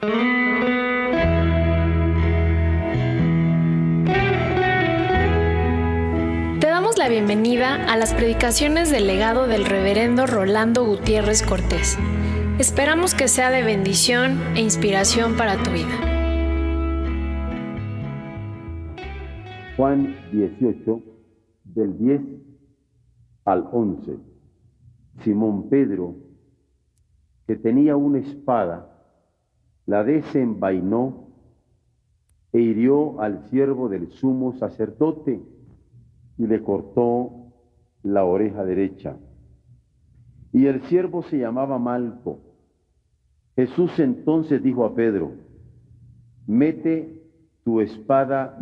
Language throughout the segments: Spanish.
Te damos la bienvenida a las predicaciones del legado del reverendo Rolando Gutiérrez Cortés. Esperamos que sea de bendición e inspiración para tu vida. Juan 18, del 10 al 11. Simón Pedro, que tenía una espada, la desenvainó e hirió al siervo del sumo sacerdote y le cortó la oreja derecha. Y el siervo se llamaba Malco. Jesús entonces dijo a Pedro: mete tu espada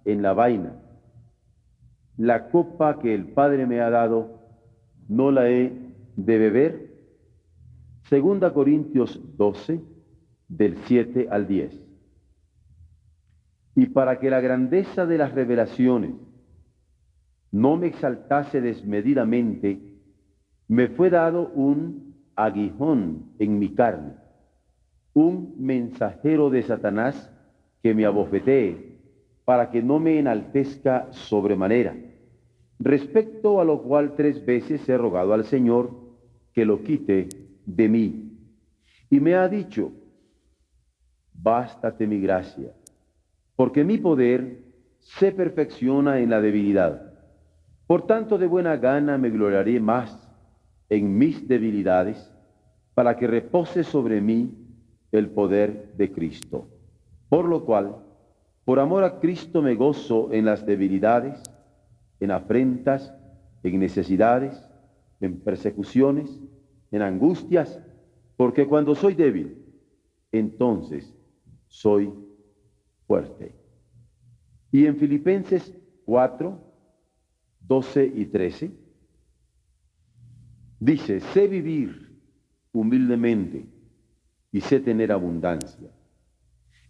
en la vaina. La copa que el Padre me ha dado, ¿no la he de beber? Segunda Corintios 12, del 7 al 10. Y para que la grandeza de las revelaciones no me exaltase desmedidamente, me fue dado un aguijón en mi carne, un mensajero de Satanás que me abofetee, para que no me enaltezca sobremanera. Respecto a lo cual 3 veces he rogado al Señor que lo quite de mí. Y me ha dicho: bástate mi gracia, porque mi poder se perfecciona en la debilidad. Por tanto, de buena gana me gloriaré más en mis debilidades, para que repose sobre mí el poder de Cristo. Por lo cual, por amor a Cristo me gozo en las debilidades, en afrentas, en necesidades, en persecuciones, en angustias, porque cuando soy débil, entonces soy fuerte. Y en Filipenses 4, 12 y 13, dice: sé vivir humildemente y sé tener abundancia.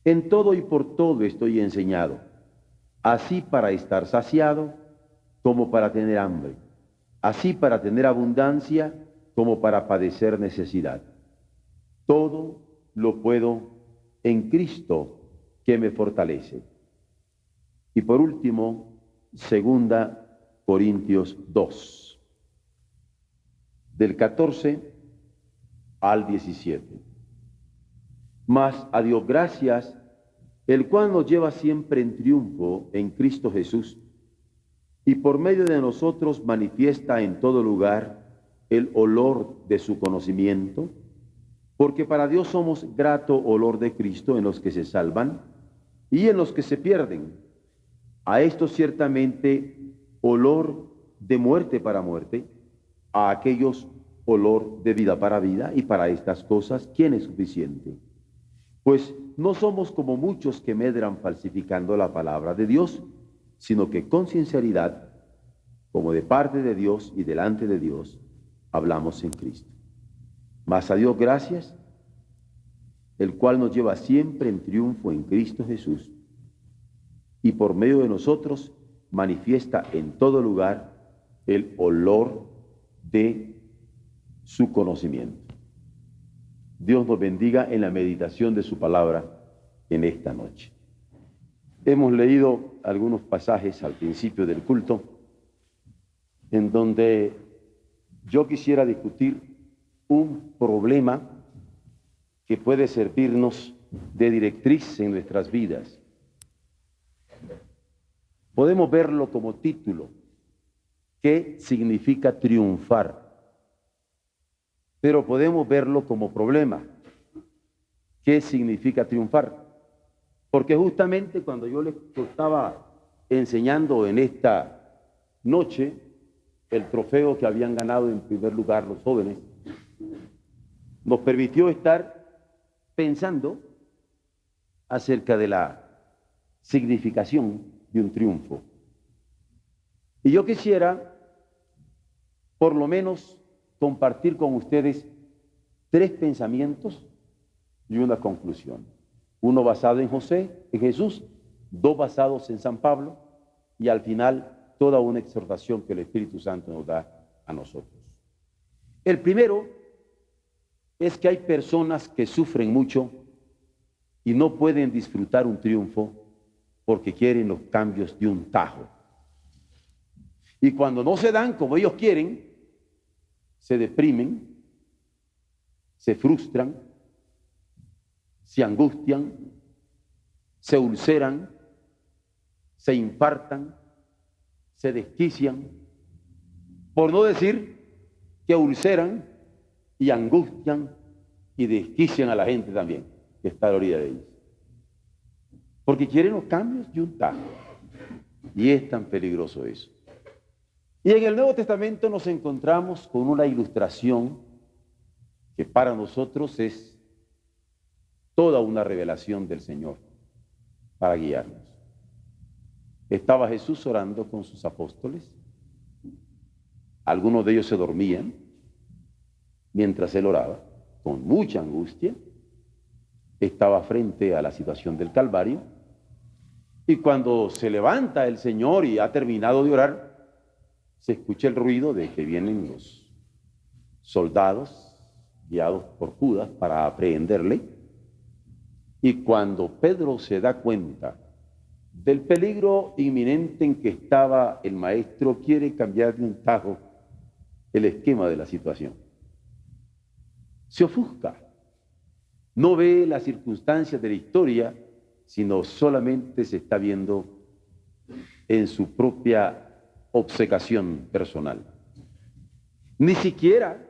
En todo y por todo estoy enseñado, así para estar saciado como para tener hambre, así para tener abundancia como para padecer necesidad. Todo lo puedo en Cristo que me fortalece. Y por último, segunda Corintios 2, del 14 al 17. Mas a Dios gracias, el cual nos lleva siempre en triunfo en Cristo Jesús, y por medio de nosotros manifiesta en todo lugar el olor de su conocimiento, porque para Dios somos grato olor de Cristo en los que se salvan y en los que se pierden. A esto ciertamente olor de muerte para muerte, a aquellos olor de vida para vida, y para estas cosas, ¿quién es suficiente? Pues no somos como muchos que medran falsificando la palabra de Dios, sino que con sinceridad, como de parte de Dios y delante de Dios, hablamos en Cristo. Mas a Dios gracias, el cual nos lleva siempre en triunfo en Cristo Jesús, y por medio de nosotros manifiesta en todo lugar el olor de su conocimiento. Dios nos bendiga en la meditación de su palabra en esta noche. Hemos leído algunos pasajes al principio del culto en donde yo quisiera discutir un problema que puede servirnos de directriz en nuestras vidas. Podemos verlo como título: ¿qué significa triunfar? Pero podemos verlo como problema: ¿qué significa triunfar? Porque justamente cuando yo les estaba enseñando en esta noche el trofeo que habían ganado en primer lugar los jóvenes, nos permitió estar pensando acerca de la significación de un triunfo. Y yo quisiera, por lo menos, compartir con ustedes 3 pensamientos y una conclusión. Uno basado en Jesús, 2 basados en San Pablo, y al final toda una exhortación que el Espíritu Santo nos da a nosotros. El primero es que hay personas que sufren mucho y no pueden disfrutar un triunfo porque quieren los cambios de un tajo. Y cuando no se dan como ellos quieren, se deprimen, se frustran, se angustian, se ulceran, se infartan, se desquician, por no decir que ulceran y angustian y desquician a la gente también, que está a la orilla de ellos. Porque quieren los cambios de un tajo. Y es tan peligroso eso. Y en el Nuevo Testamento nos encontramos con una ilustración que para nosotros es toda una revelación del Señor para guiarnos. Estaba Jesús orando con sus apóstoles. Algunos de ellos se dormían mientras él oraba, con mucha angustia. Estaba frente a la situación del Calvario. Y cuando se levanta el Señor y ha terminado de orar, se escucha el ruido de que vienen los soldados guiados por Judas para aprehenderle. Y cuando Pedro se da cuenta del peligro inminente en que estaba el maestro, quiere cambiar de un tajo el esquema de la situación. Se ofusca. No ve las circunstancias de la historia, sino solamente se está viendo en su propia obcecación personal. Ni siquiera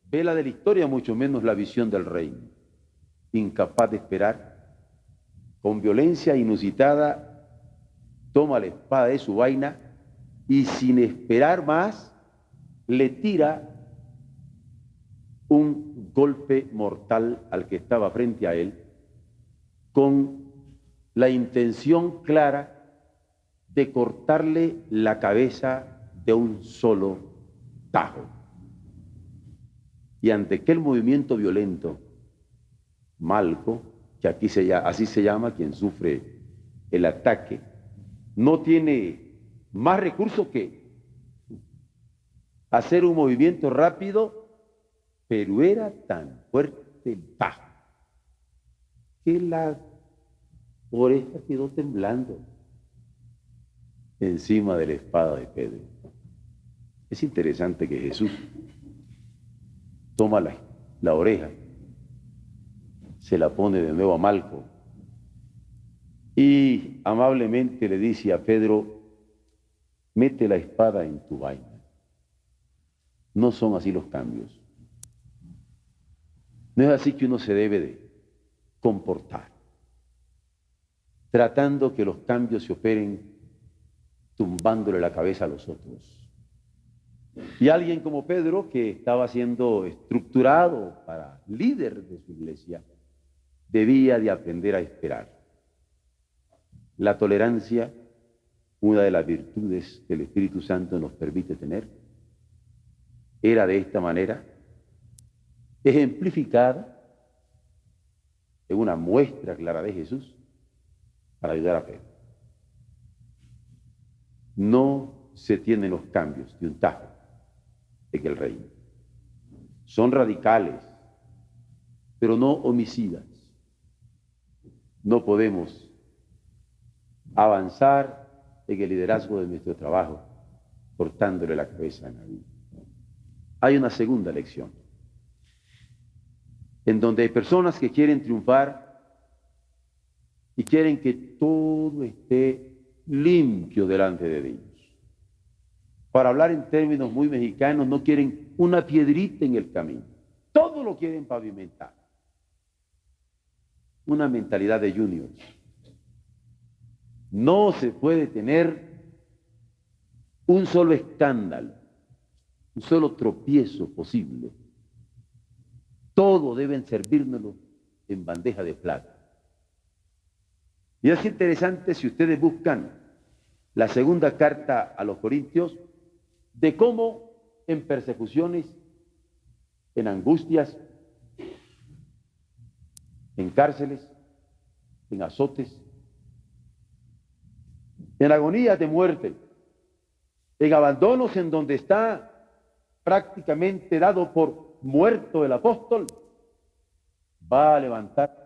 ve la de la historia, mucho menos la visión del reino. Incapaz de esperar, con violencia inusitada, toma la espada de su vaina y sin esperar más, le tira un golpe mortal al que estaba frente a él, con la intención clara de cortarle la cabeza de un solo tajo. Y ante aquel movimiento violento, Malco, que aquí así se llama quien sufre el ataque, no tiene más recurso que hacer un movimiento rápido, pero era tan fuerte el tajo que la oreja quedó temblando encima de la espada de Pedro. Es interesante que Jesús toma la oreja, se la pone de nuevo a Malco y amablemente le dice a Pedro: mete la espada en tu vaina. No son así los cambios. No es así que uno se debe de comportar, tratando que los cambios se operen tumbándole la cabeza a los otros. Y alguien como Pedro, que estaba siendo estructurado para líder de su iglesia, debía de aprender a esperar. La tolerancia, una de las virtudes que el Espíritu Santo nos permite tener, era de esta manera ejemplificada en una muestra clara de Jesús para ayudar a Pedro. No se tienen los cambios de un tajo en el reino. Son radicales, pero no homicidas. No podemos avanzar en el liderazgo de nuestro trabajo cortándole la cabeza a nadie. Hay una segunda lección, en donde hay personas que quieren triunfar y quieren que todo esté limpio delante de ellos. Para hablar en términos muy mexicanos, no quieren una piedrita en el camino. Todo lo quieren pavimentar. Una mentalidad de juniors. No se puede tener un solo escándalo, un solo tropiezo posible. Todo deben servírnoslo en bandeja de plata. Y es interesante si ustedes buscan la segunda carta a los Corintios, de cómo en persecuciones, en angustias, en cárceles, en azotes, en agonías de muerte, en abandonos en donde está prácticamente dado por muerto el apóstol, va a levantar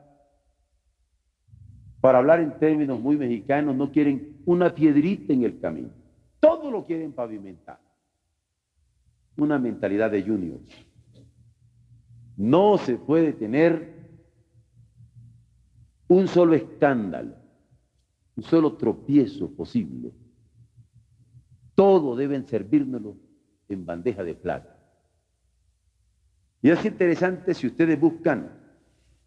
Para hablar en términos muy mexicanos, no quieren una piedrita en el camino. Todo lo quieren pavimentar. Una mentalidad de juniors. No se puede tener un solo escándalo, un solo tropiezo posible. Todo deben servírnoslo en bandeja de plata. Y es interesante si ustedes buscan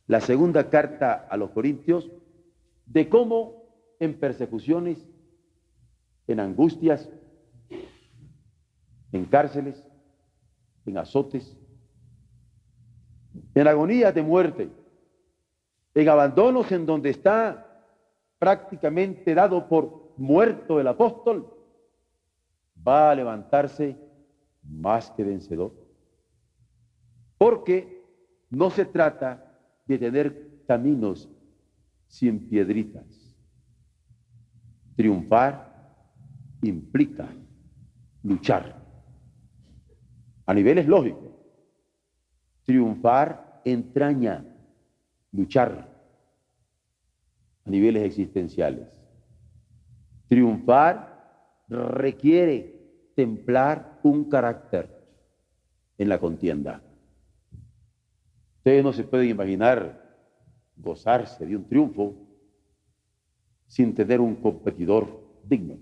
la segunda carta a los Corintios, de cómo en persecuciones, en angustias, en cárceles, en azotes, en agonías de muerte, en abandonos en donde está prácticamente dado por muerto el apóstol, va a levantarse más que vencedor. Porque no se trata de tener caminos sin piedritas. Triunfar implica luchar. A niveles lógicos. Triunfar entraña luchar. A niveles existenciales. Triunfar requiere templar un carácter en la contienda. Ustedes no se pueden imaginar gozarse de un triunfo sin tener un competidor digno.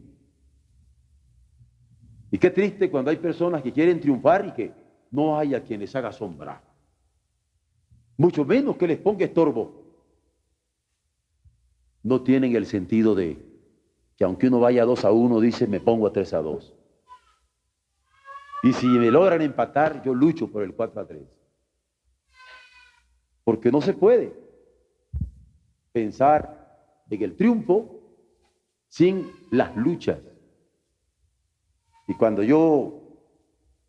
Y qué triste cuando hay personas que quieren triunfar y que no haya quien les haga sombra, mucho menos que les ponga estorbo. No tienen el sentido de que aunque uno vaya 2-1, dice, me pongo a 3-2. Y si me logran empatar, yo lucho por el 4-3. Porque no se puede pensar en el triunfo sin las luchas. Y cuando yo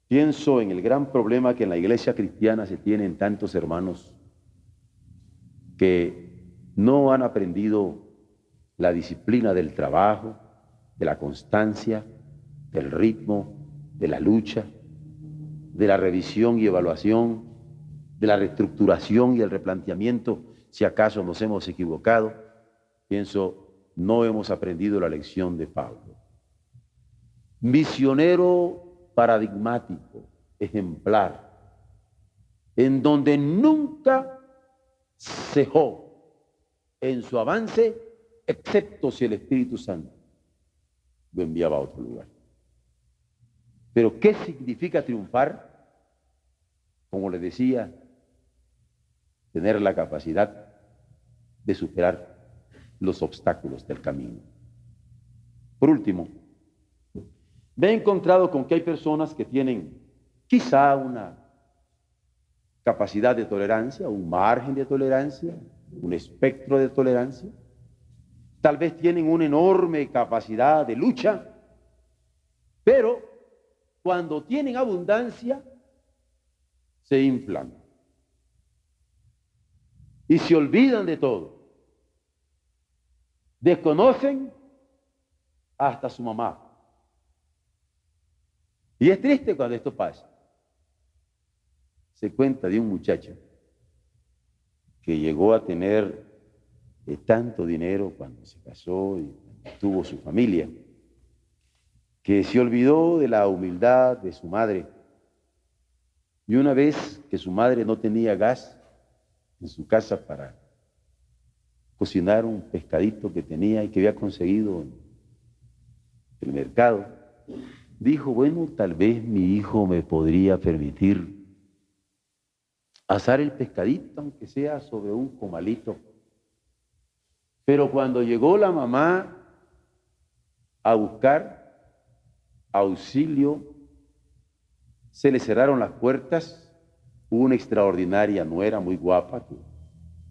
pienso en el gran problema que en la iglesia cristiana se tienen tantos hermanos que no han aprendido la disciplina del trabajo, de la constancia, del ritmo, de la lucha, de la revisión y evaluación, de la reestructuración y el replanteamiento, si acaso nos hemos equivocado, pienso, no hemos aprendido la lección de Pablo. Misionero paradigmático, ejemplar, en donde nunca cejó en su avance, excepto si el Espíritu Santo lo enviaba a otro lugar. Pero ¿qué significa triunfar? Como les decía, tener la capacidad de superar los obstáculos del camino. Por último, me he encontrado con que hay personas que tienen quizá una capacidad de tolerancia, un margen de tolerancia, un espectro de tolerancia. Tal vez tienen una enorme capacidad de lucha, pero cuando tienen abundancia, se inflan y se olvidan de todo. Desconocen hasta su mamá. Y es triste cuando esto pasa. Se cuenta de un muchacho que llegó a tener tanto dinero cuando se casó y tuvo su familia, que se olvidó de la humildad de su madre. Y una vez que su madre no tenía gas en su casa para cocinar un pescadito que tenía y que había conseguido en el mercado, dijo, bueno, tal vez mi hijo me podría permitir asar el pescadito, aunque sea sobre un comalito. Pero cuando llegó la mamá a buscar auxilio, se le cerraron las puertas. Hubo una extraordinaria nuera muy guapa que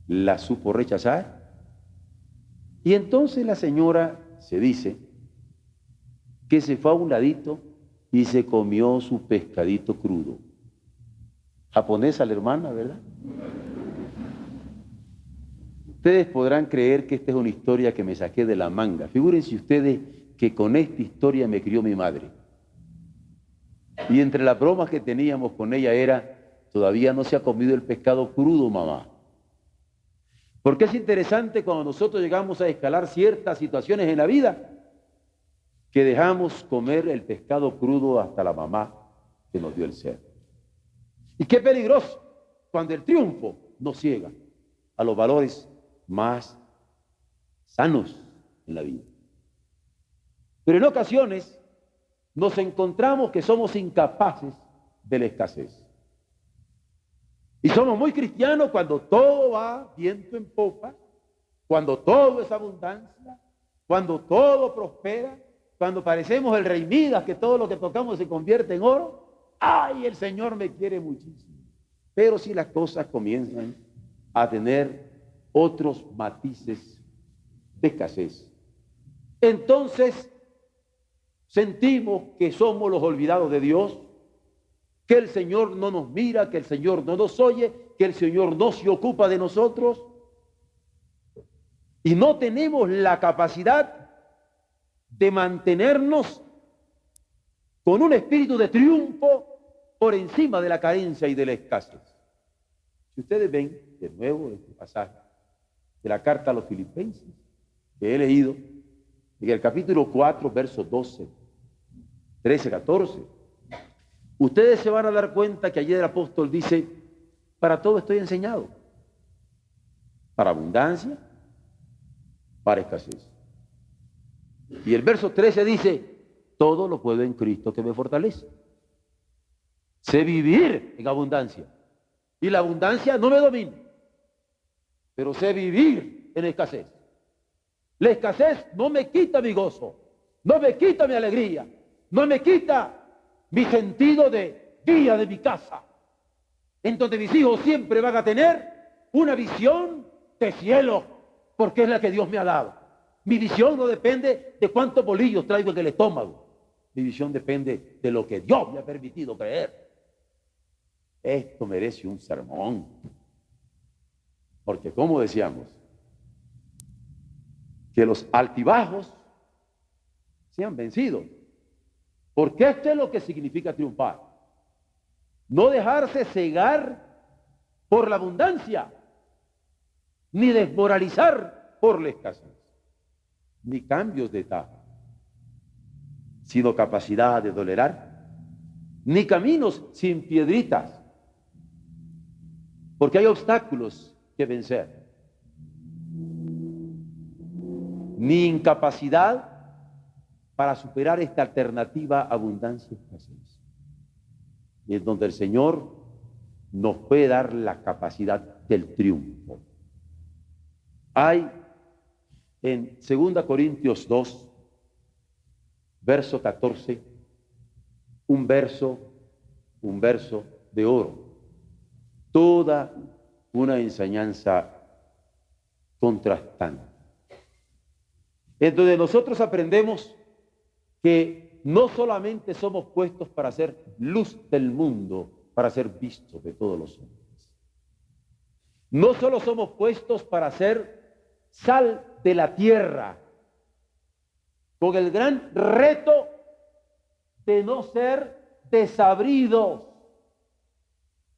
la supo rechazar. Y entonces la señora, se dice, que se fue a un ladito y se comió su pescadito crudo. Japonesa la hermana, ¿verdad? Ustedes podrán creer que esta es una historia que me saqué de la manga. Figúrense ustedes que con esta historia me crió mi madre. Y entre las bromas que teníamos con ella era, todavía no se ha comido el pescado crudo, mamá. Porque es interesante cuando nosotros llegamos a escalar ciertas situaciones en la vida, que dejamos comer el pescado crudo hasta la mamá que nos dio el ser. Y qué peligroso cuando el triunfo nos ciega a los valores más sanos en la vida. Pero en ocasiones nos encontramos que somos incapaces de la escasez. Y somos muy cristianos cuando todo va viento en popa, cuando todo es abundancia, cuando todo prospera, cuando parecemos el rey Midas, que todo lo que tocamos se convierte en oro. ¡Ay, el Señor me quiere muchísimo! Pero si las cosas comienzan a tener otros matices de escasez, entonces sentimos que somos los olvidados de Dios, que el Señor no nos mira, que el Señor no nos oye, que el Señor no se ocupa de nosotros, y no tenemos la capacidad de mantenernos con un espíritu de triunfo por encima de la carencia y de la escasez. Si ustedes ven de nuevo este pasaje de la carta a los Filipenses que he leído, en el capítulo 4, versos 12, 13, 14, ustedes se van a dar cuenta que allí el apóstol dice: para todo estoy enseñado, para abundancia, para escasez. Y el verso 13 dice: todo lo puedo en Cristo que me fortalece. Sé vivir en abundancia, y la abundancia no me domina, pero sé vivir en escasez. La escasez no me quita mi gozo, no me quita mi alegría, no me quita mi sentido de guía de mi casa, en donde mis hijos siempre van a tener una visión de cielo, porque es la que Dios me ha dado. Mi visión no depende de cuántos bolillos traigo en el estómago. Mi visión depende de lo que Dios me ha permitido creer. Esto merece un sermón. Porque como decíamos, que los altibajos sean vencidos. Porque esto es lo que significa triunfar. No dejarse cegar por la abundancia, ni desmoralizar por la escasez, ni cambios de etapa, sino capacidad de tolerar, ni caminos sin piedritas, porque hay obstáculos que vencer, ni incapacidad para superar esta alternativa abundancia-escasez. Y es donde el Señor nos puede dar la capacidad del triunfo. Hay en 2 Corintios 2, verso 14, un verso de oro. Toda una enseñanza contrastante. Entonces nosotros aprendemos que no solamente somos puestos para ser luz del mundo, para ser vistos de todos los hombres. No solo somos puestos para ser sal de la tierra, con el gran reto de no ser desabridos,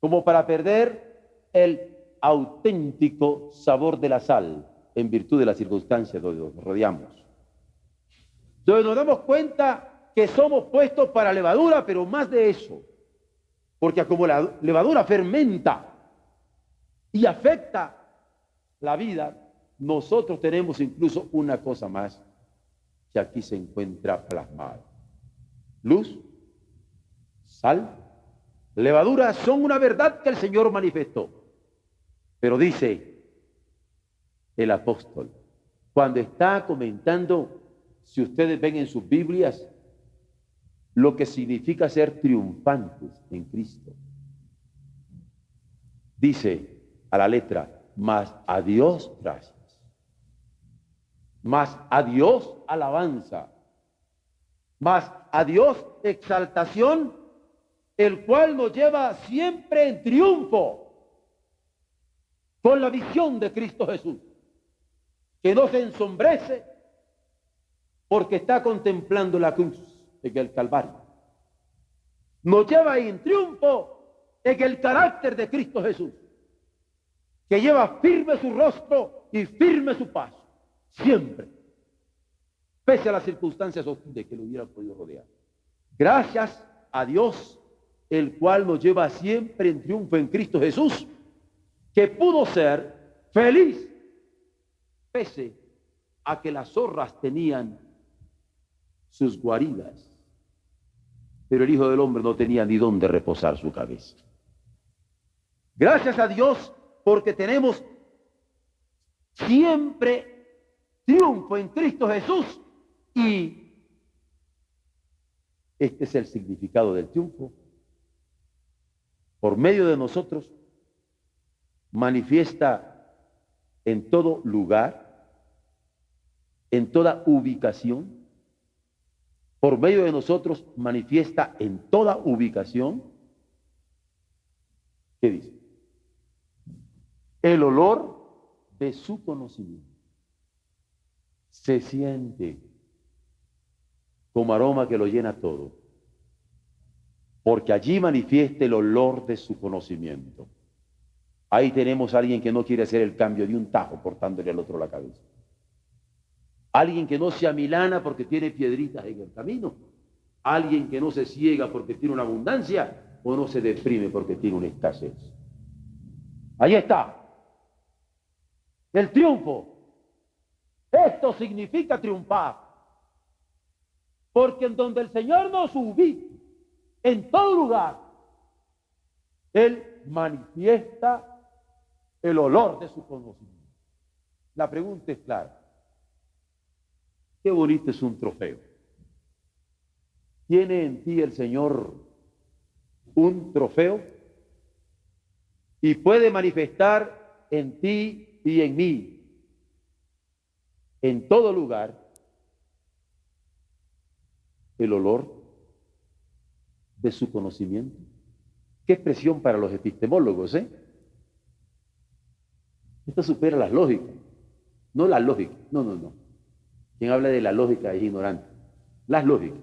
como para perder el auténtico sabor de la sal en virtud de las circunstancias donde nos rodeamos. Entonces nos damos cuenta que somos puestos para levadura, pero más de eso, porque como la levadura fermenta y afecta la vida, nosotros tenemos incluso una cosa más que aquí se encuentra plasmada. Luz, sal, levadura son una verdad que el Señor manifestó. Pero dice el apóstol, cuando está comentando, si ustedes ven en sus Biblias, lo que significa ser triunfantes en Cristo, dice a la letra, mas a Dios gracias, mas a Dios alabanza, mas a Dios exaltación, el cual nos lleva siempre en triunfo con la visión de Cristo Jesús, que no se ensombrece porque está contemplando la cruz en el Calvario. Nos lleva en triunfo en el carácter de Cristo Jesús, que lleva firme su rostro y firme su paso, siempre, pese a las circunstancias hostiles que lo hubieran podido rodear. Gracias a Dios, el cual nos lleva siempre en triunfo en Cristo Jesús, que pudo ser feliz, pese a que las zorras tenían sus guaridas, pero el Hijo del Hombre no tenía ni dónde reposar su cabeza. Gracias a Dios, porque tenemos siempre triunfo en Cristo Jesús, y este es el significado del triunfo. Por medio de nosotros manifiesta en todo lugar, en toda ubicación. Por medio de nosotros manifiesta en toda ubicación. ¿Qué dice? El olor de su conocimiento se siente como aroma que lo llena todo, porque allí manifiesta el olor de su conocimiento. Ahí tenemos a alguien que no quiere hacer el cambio de un tajo portándole al otro la cabeza. Alguien que no se amilana porque tiene piedritas en el camino. Alguien que no se ciega porque tiene una abundancia o no se deprime porque tiene una escasez. Ahí está. El triunfo. Esto significa triunfar. Porque en donde el Señor nos ubique, en todo lugar, Él manifiesta el olor de su conocimiento. La pregunta es clara. Qué bonito es un trofeo. ¿Tiene en ti el Señor un trofeo? Y puede manifestar en ti y en mí, en todo lugar, el olor de su conocimiento. Qué expresión para los epistemólogos, ¿eh? Esto supera las lógicas. No la lógica, no. Quien habla de la lógica es ignorante. Las lógicas.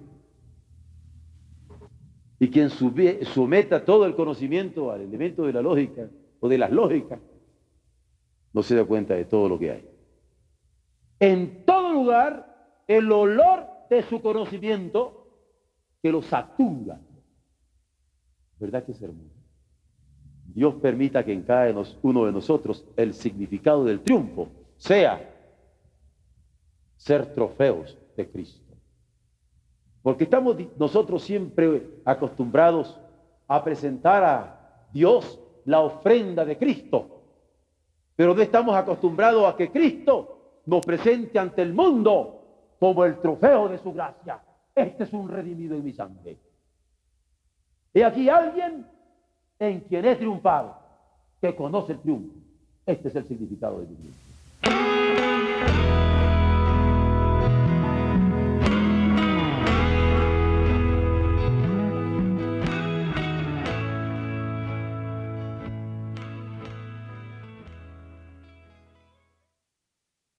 Y quien someta todo el conocimiento al elemento de la lógica o de las lógicas, no se da cuenta de todo lo que hay. En todo lugar, el olor de su conocimiento que lo satura. ¿Verdad que es hermoso? Dios permita que en cada uno de nosotros el significado del triunfo sea ser trofeos de Cristo. Porque estamos nosotros siempre acostumbrados a presentar a Dios la ofrenda de Cristo, pero no estamos acostumbrados a que Cristo nos presente ante el mundo como el trofeo de su gracia. Este es un redimido en mi sangre. He aquí alguien en quien he triunfado, que conoce el triunfo. Este es el significado de mi triunfo.